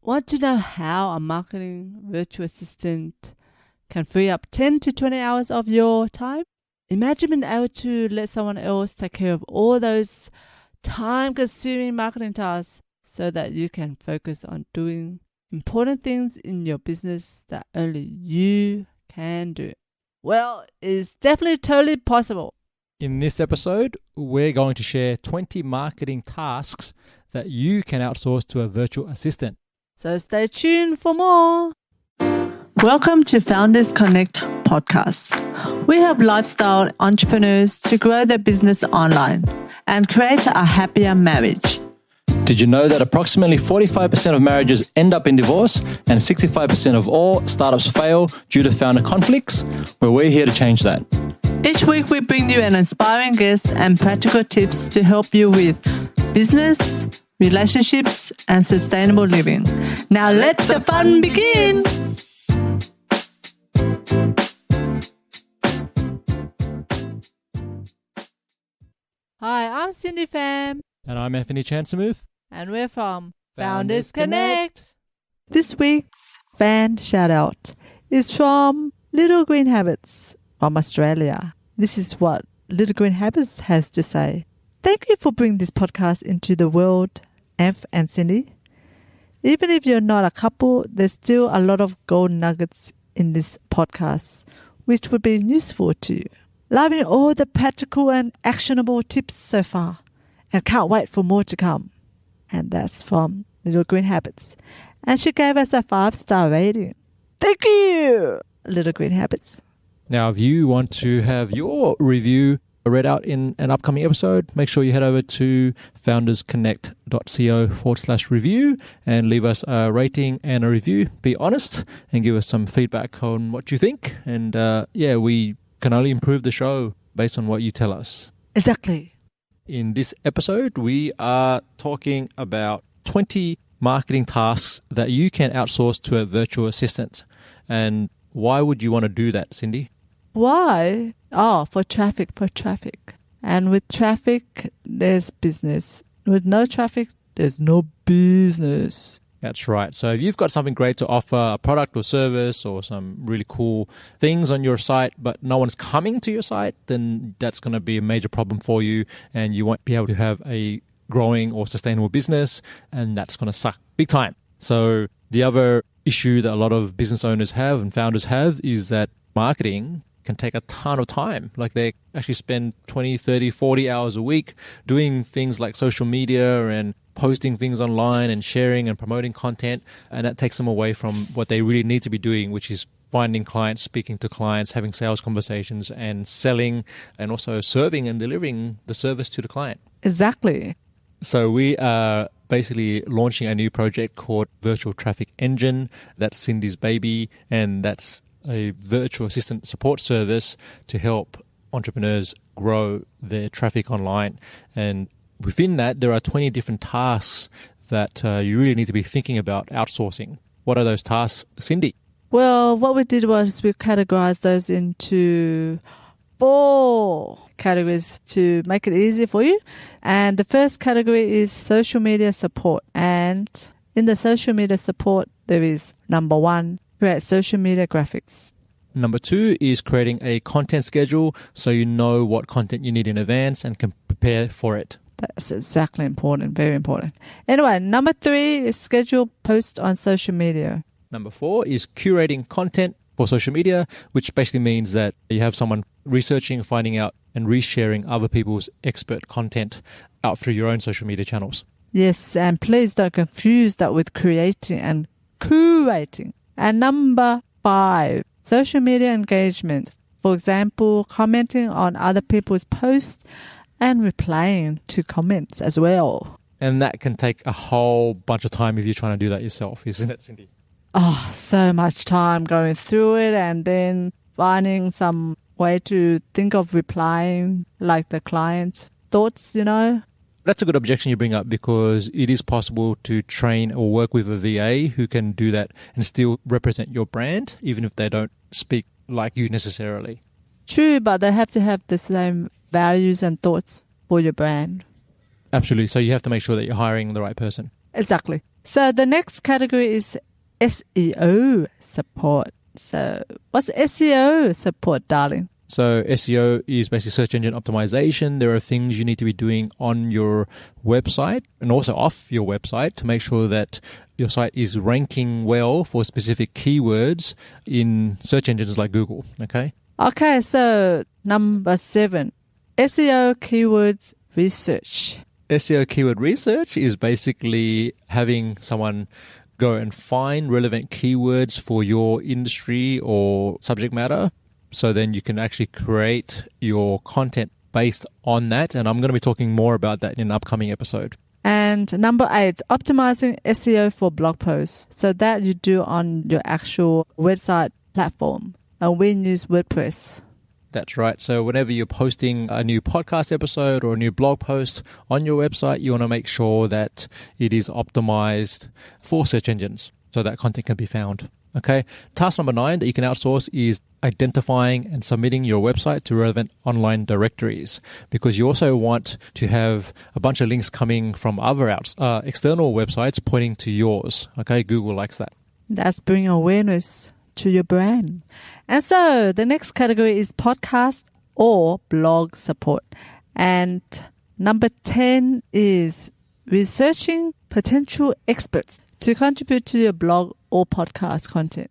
Want to know how a marketing virtual assistant can free up 10 to 20 hours of your time? Imagine being able to let someone else take care of all those time-consuming marketing tasks so that you can focus on doing important things in your business that only you can do. Well, it's definitely totally possible. In this episode, we're going to share 20 marketing tasks that you can outsource to a virtual assistant. So stay tuned for more. Welcome to Founders Connect podcast. We help lifestyle entrepreneurs to grow their business online and create a happier marriage. Did you know that approximately 45% of marriages end up in divorce and 65% of all startups fail due to founder conflicts? Well, we're here to change that. Each week we bring you an inspiring guest and practical tips to help you with business, relationships, and sustainable living. Now let the fun begin! Hi, I'm Cindy Pham. And I'm Anthony Chansamuth. And we're from Founders Founders Connect. This week's fan shout out is from Little Green Habits from Australia. This is what Little Green Habits has to say. Thank you for bringing this podcast into the world, Anth and Cindy. Even if you're not a couple, there's still a lot of gold nuggets in this podcast, which would be useful to you. Loving all the practical and actionable tips so far, and can't wait for more to come. And that's from Little Green Habits. And she gave us a 5-star rating. Thank you, Little Green Habits. Now, if you want to have your review read out in an upcoming episode, make sure you head over to foundersconnect.co/review and leave us a rating and a review. Be honest and give us some feedback on what you think. And we can only improve the show based on what you tell us. Exactly. In this episode, we are talking about 20 marketing tasks that you can outsource to a virtual assistant. And why would you want to do that, Cindy? Why? Oh, for traffic. And with traffic, there's business. With no traffic, there's no business. That's right. So if you've got something great to offer, a product or service or some really cool things on your site, but no one's coming to your site, then that's going to be a major problem for you and you won't be able to have a growing or sustainable business, and that's going to suck big time. So the other issue that a lot of business owners have and founders have is that marketing can take a ton of time. Like they actually spend 20, 30, 40 hours a week doing things like social media and posting things online and sharing and promoting content. And that takes them away from what they really need to be doing, which is finding clients, speaking to clients, having sales conversations and selling and also serving and delivering the service to the client. Exactly. So we are basically launching a new project called Virtual Traffic Engine. That's Cindy's baby, and that's a virtual assistant support service to help entrepreneurs grow their traffic online. And within that, there are 20 different tasks that you really need to be thinking about outsourcing. What are those tasks, Cindy? Well, what we did was we categorized those into 4 categories to make it easy for you. And the first category is social media support. And in the social media support, there is number 1, create social media graphics. Number 2 is creating a content schedule so you know what content you need in advance and can prepare for it. That's exactly important, very important. Anyway, number 3 is schedule posts on social media. Number 4 is curating content for social media, which basically means that you have someone researching, finding out, and resharing other people's expert content out through your own social media channels. Yes, and please don't confuse that with creating and curating. And number 5, social media engagement. For example, commenting on other people's posts and replying to comments as well. And that can take a whole bunch of time if you're trying to do that yourself, isn't it, Cindy? Oh, so much time going through it and then finding some way to think of replying like the client's thoughts, you know. That's a good objection you bring up because it is possible to train or work with a VA who can do that and still represent your brand, even if they don't speak like you necessarily. True, but they have to have the same values and thoughts for your brand. Absolutely. So you have to make sure that you're hiring the right person. Exactly. So the next category is SEO support. So what's SEO support, darling? So SEO is basically search engine optimization. There are things you need to be doing on your website and also off your website to make sure that your site is ranking well for specific keywords in search engines like Google. Okay. Okay, so number 7, SEO keywords research. SEO keyword research is basically having someone go and find relevant keywords for your industry or subject matter. So then you can actually create your content based on that. And I'm going to be talking more about that in an upcoming episode. And number 8, optimizing SEO for blog posts. So that you do on your actual website platform. And we use WordPress. That's right. So whenever you're posting a new podcast episode or a new blog post on your website, you want to make sure that it is optimized for search engines so that content can be found. Okay. Task number 9 that you can outsource is identifying and submitting your website to relevant online directories, because you also want to have a bunch of links coming from other external websites pointing to yours. Okay. Google likes that. That's bringing awareness to your brand. And so the next category is podcast or blog support. And number 10 is researching potential experts to contribute to your blog or podcast content.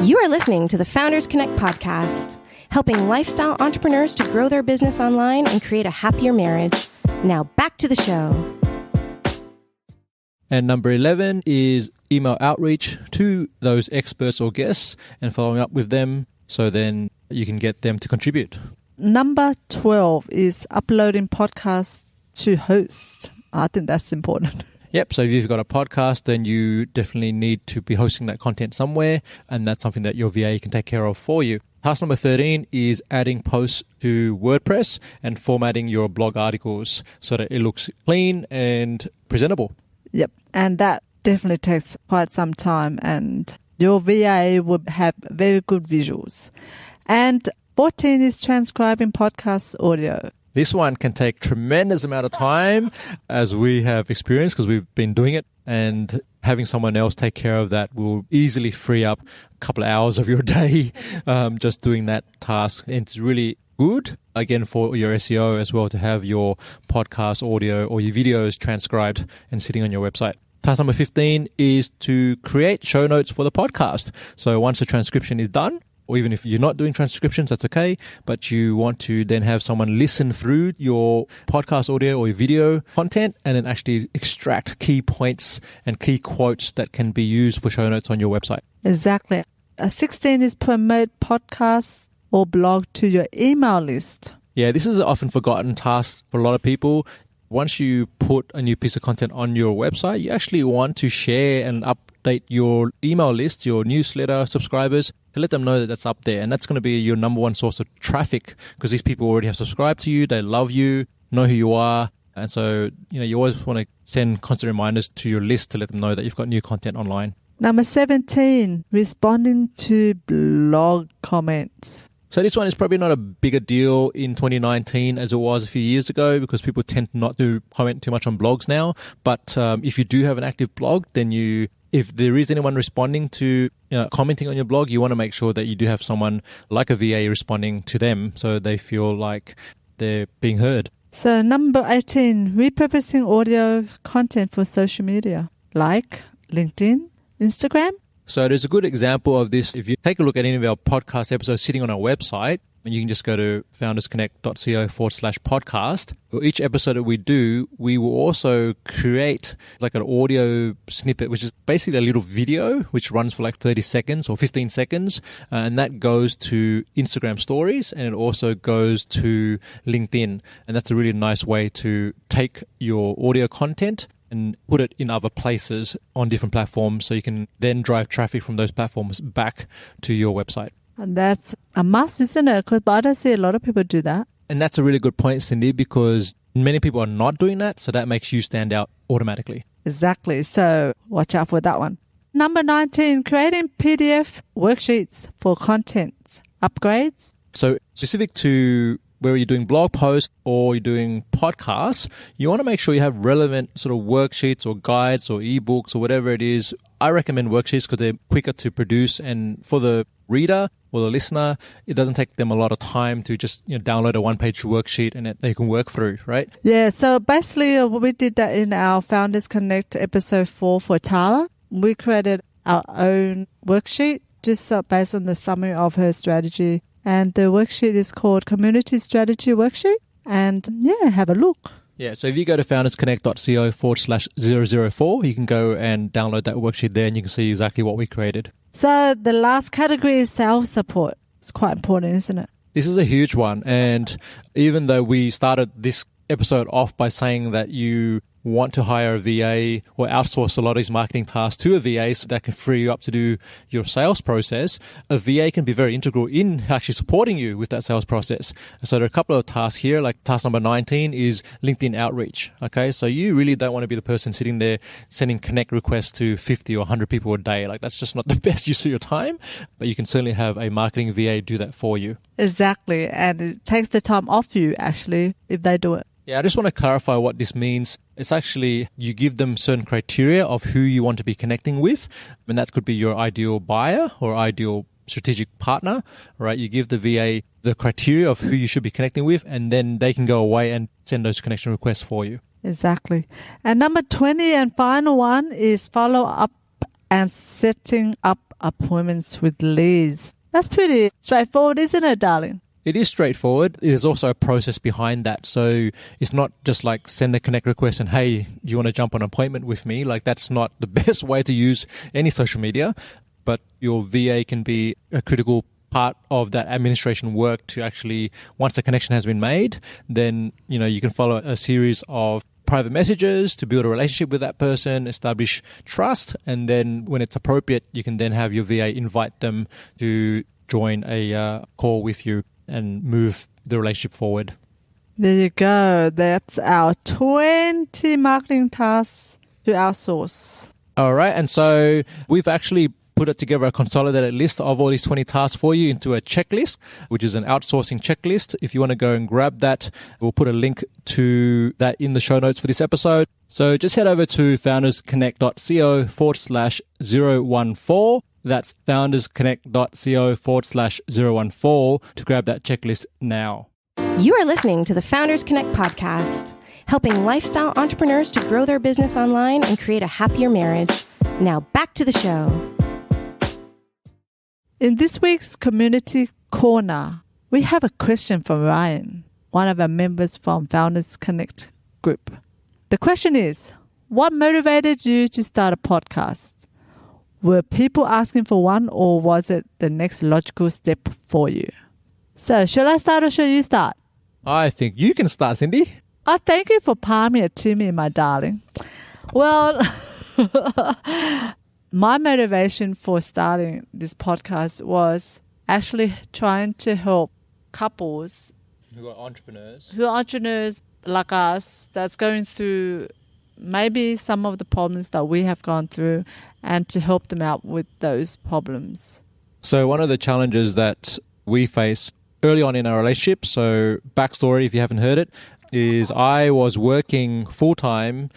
You are listening to the Founders Connect podcast, helping lifestyle entrepreneurs to grow their business online and create a happier marriage. Now back to the show. And number 11 is email outreach to those experts or guests and following up with them so then you can get them to contribute. Number 12 is uploading podcasts to hosts. I think that's important. Yep. So if you've got a podcast, then you definitely need to be hosting that content somewhere. And that's something that your VA can take care of for you. Task number 13 is adding posts to WordPress and formatting your blog articles so that it looks clean and presentable. Yep. And that definitely takes quite some time, and your VA would have very good visuals. And 14 is transcribing podcast audio. This one can take tremendous amount of time, as we have experienced because we've been doing it, and having someone else take care of that will easily free up a couple of hours of your day just doing that task. And it's really good, again, for your SEO as well, to have your podcast audio or your videos transcribed and sitting on your website. Task number 15 is to create show notes for the podcast. So once the transcription is done, or even if you're not doing transcriptions, that's okay, but you want to then have someone listen through your podcast audio or your video content and then actually extract key points and key quotes that can be used for show notes on your website. Exactly. 16 is promote podcasts or blog to your email list. Yeah, this is an often forgotten task for a lot of people. Once you put a new piece of content on your website, you actually want to share and update your email list, your newsletter subscribers, to let them know that that's up there. And that's going to be your number one source of traffic, because these people already have subscribed to you, they love you, know who you are. And so, you always want to send constant reminders to your list to let them know that you've got new content online. Number 17, responding to blog comments. So this one is probably not a bigger deal in 2019 as it was a few years ago, because people tend not to comment too much on blogs now. But if you do have an active blog, then if there is anyone responding to, commenting on your blog, you want to make sure that you do have someone like a VA responding to them so they feel like they're being heard. So number 18, repurposing audio content for social media like LinkedIn, Instagram. So there's a good example of this. If you take a look at any of our podcast episodes sitting on our website, and you can just go to foundersconnect.co/podcast. For each episode that we do, we will also create like an audio snippet, which is basically a little video, which runs for like 30 seconds or 15 seconds. And that goes to Instagram stories, and it also goes to LinkedIn. And that's a really nice way to take your audio content and put it in other places on different platforms, so you can then drive traffic from those platforms back to your website. And that's a must, isn't it? Because I don't see a lot of people do that. And that's a really good point, Cindy, because many people are not doing that, so that makes you stand out automatically. Exactly. So watch out for that one. Number 19, creating PDF worksheets for content upgrades. So specific to whether you're doing blog posts or you're doing podcasts, you want to make sure you have relevant sort of worksheets or guides or ebooks or whatever it is. I recommend worksheets because they're quicker to produce, and for the reader or the listener, it doesn't take them a lot of time to just download a one-page worksheet and they can work through, right? Yeah, so basically we did that in our Founders Connect episode 4 for Tara. We created our own worksheet just based on the summary of her strategy. And the worksheet is called Community Strategy Worksheet. And yeah, have a look. Yeah, so if you go to foundersconnect.co/004, you can go and download that worksheet there and you can see exactly what we created. So the last category is self-support. It's quite important, isn't it? This is a huge one. And even though we started this episode off by saying that you want to hire a VA or outsource a lot of these marketing tasks to a VA so that can free you up to do your sales process, a VA can be very integral in actually supporting you with that sales process. So there are a couple of tasks here, like task number 19 is LinkedIn outreach. Okay, so you really don't want to be the person sitting there sending connect requests to 50 or 100 people a day. Like that's just not the best use of your time, but you can certainly have a marketing VA do that for you. Exactly, and it takes the time off you actually if they do it. Yeah, I just want to clarify what this means. It's actually you give them certain criteria of who you want to be connecting with, and that could be your ideal buyer or ideal strategic partner, right? You give the VA the criteria of who you should be connecting with, and then they can go away and send those connection requests for you. Exactly. And number 20 and final one is follow up and setting up appointments with leads. That's pretty straightforward, isn't it, darling? It is straightforward. There's also a process behind that. So it's not just like send a connect request and, hey, do you want to jump on an appointment with me? Like that's not the best way to use any social media. But your VA can be a critical part of that administration work to actually, once the connection has been made, then, you can follow a series of private messages to build a relationship with that person, establish trust. And then when it's appropriate, you can then have your VA invite them to join a call with you and move the relationship forward. There you go. That's our 20 marketing tasks to outsource. All right. And so we've actually put it together a consolidated list of all these 20 tasks for you into a checklist, which is an outsourcing checklist. If you want to go and grab that, we'll put a link to that in the show notes for this episode. So just head over to foundersconnect.co/014. That's foundersconnect.co/014 to grab that checklist now. You are listening to the Founders Connect podcast, helping lifestyle entrepreneurs to grow their business online and create a happier marriage. Now back to the show. In this week's Community Corner, we have a question from Ryan, one of our members from Founders Connect group. The question is, what motivated you to start a podcast? Were people asking for one, or was it the next logical step for you? So, shall I start or shall you start? I think you can start, Cindy. Oh, thank you for palming it to me, my darling. Well, my motivation for starting this podcast was actually trying to help couples who are entrepreneurs like us that's going through maybe some of the problems that we have gone through, and to help them out with those problems. So one of the challenges that we face early on in our relationship, so backstory if you haven't heard it, is I was working full-time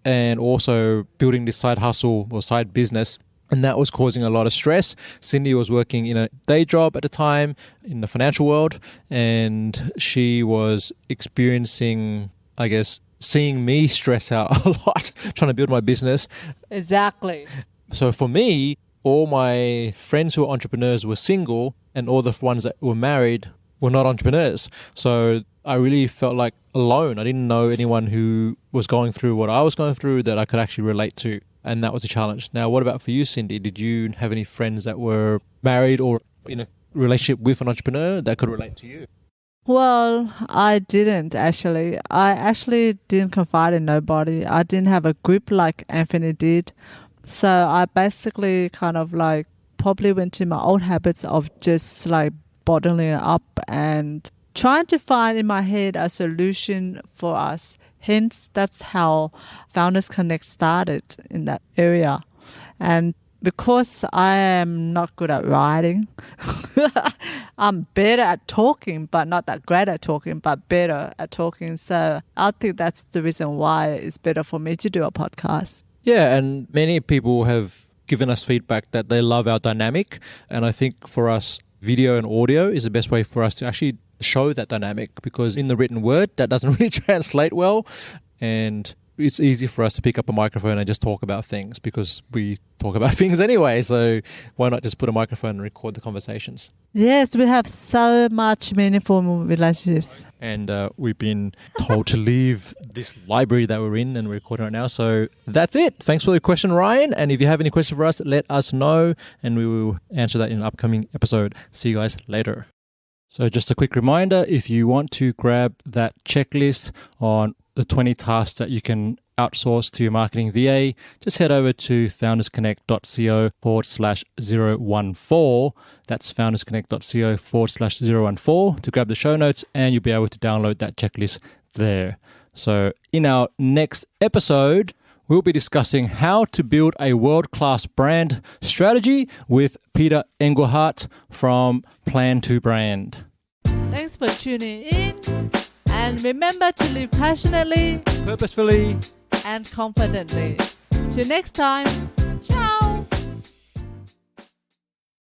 and also building this side hustle or side business, and that was causing a lot of stress. Cindy was working in a day job at the time in the financial world, and she was experiencing, I guess, seeing me stress out a lot trying to build my business. Exactly. So for me, all my friends who are entrepreneurs were single, and all the ones that were married were not entrepreneurs. So I really felt like alone. I didn't know anyone who was going through what I was going through that I could actually relate to. And that was a challenge. Now, what about for you, Cindy? Did you have any friends that were married or in a relationship with an entrepreneur that could relate to you? Well, I didn't actually. I actually didn't confide in nobody. I didn't have a group like Anthony did. So I basically kind of like probably went to my old habits of just like bottling it up and trying to find in my head a solution for us. Hence, that's how Founders Connect started in that area. And because I am not good at writing, I'm better at talking, but not that great at talking, but better at talking. So I think that's the reason why it's better for me to do a podcast. Yeah, and many people have given us feedback that they love our dynamic. And I think for us, video and audio is the best way for us to actually show that dynamic, because in the written word, that doesn't really translate well. And it's easy for us to pick up a microphone and just talk about things because we talk about things anyway. So why not just put a microphone and record the conversations? Yes, we have so much meaningful relationships. And we've been told to leave this library that we're in and we're recording right now. So that's it. Thanks for the question, Ryan. And if you have any questions for us, let us know and we will answer that in an upcoming episode. See you guys later. So just a quick reminder, if you want to grab that checklist on the 20 tasks that you can outsource to your marketing VA, just head over to foundersconnect.co/014. That's foundersconnect.co/014 to grab the show notes, and you'll be able to download that checklist there. So in our next episode, we'll be discussing how to build a world-class brand strategy with Peter Engelhardt from Plan to Brand. Thanks for tuning in. And remember to live passionately, purposefully, and confidently. Till next time.